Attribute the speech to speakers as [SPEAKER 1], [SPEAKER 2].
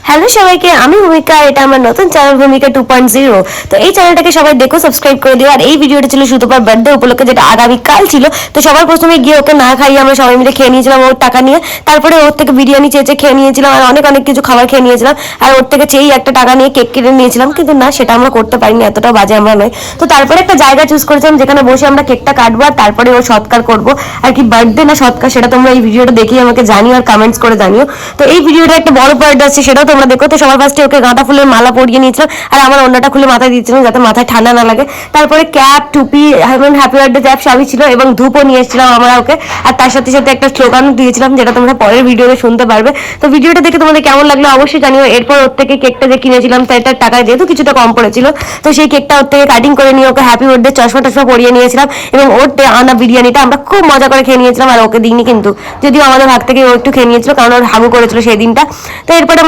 [SPEAKER 1] Hello সবাইকে, আমি ভূমিকা। এটা আমার নতুন চ্যানেল ভূমিকা 2.0। তো এই চ্যানেলটাকে সবাই দেখো, সাবস্ক্রাইব করে দিও। আর এই ভিডিওটা ছিল সুতপার বার্থডে উপলক্ষে, যেটা আগামীকাল ছিল। তো সবার প্রথমে গিয়ে ওকে না খাইয়ে আমরা সবাই মিলে খেয়ে নিয়েছিলাম ওর টাকা নিয়ে। তারপরে ওর থেকে বিরিয়ানি চেয়েছে খেয়ে নিয়েছিলাম, আর অনেক অনেক কিছু খাবার খেয়ে নিয়েছিলাম। আর ওর থেকে চেয়েই একটা টাকা নিয়ে কেক কিনে নিয়েছিলাম, কিন্তু না, সেটা আমরা করতে পারিনি, এতটা বাজে আমরা নয়। তো তারপরে একটা জায়গা চুজ করেছিলাম যেখানে বসে আমরা কেকটা কাটবো, আর তারপরে ওর সৎকার করবো। আর কি বার্থডে না সৎকার, সেটা তোমরা এই ভিডিওটা দেখেই আমাকে জানিও আর কমেন্টস করে জানিও। তো এই ভিডিওটা একটা বড় পার্ট আছে, সেটাও তোমরা দেখো। তো সবার ফার্স্টে ওকে গাঁদা ফুলের মালা পরিয়ে নিয়েছিলাম, আর আমার অন্যটা খুলে মাথায় দিয়েছিলাম যাতে মাথায় ঠান্ডা না লাগে। তারপরে ক্যাপ, টুপি, হ্যাপি বার্থডে ক্যাপ সবই ছিল, এবং ধূপও নিয়ে এসেছিলাম আমরা ওকে। আর তার সাথে সাথে একটা স্লোগান দিয়েছিলাম, যেটা তোমরা পরের ভিডিওতে শুনতে পারবে। তো ভিডিওটা দেখে তোমাদের কেমন লাগলো অবশ্যই জানিও। এরপর ওর থেকে কেকটা যে কিনেছিলাম সেটার টাকা যেহেতু কিছুটা কম পড়েছিল, তো সেই কেকটা ওর থেকে কাটিং করে নিয়ে ওকে হ্যাপি বার্থডে চশমা টশমা পরিয়ে নিয়েছিলাম, এবং ওর আনা বিরিয়ানিটা আমরা খুব মজা করে খেয়ে নিয়েছিলাম। আর ওকে দিইনি কিন্তু, যদিও আমাদের ভাগ থেকে ও একটু খেয়ে নিয়েছিল, কারণ ওর হাগু করেছিল সেই দিনটা। তো এরপরে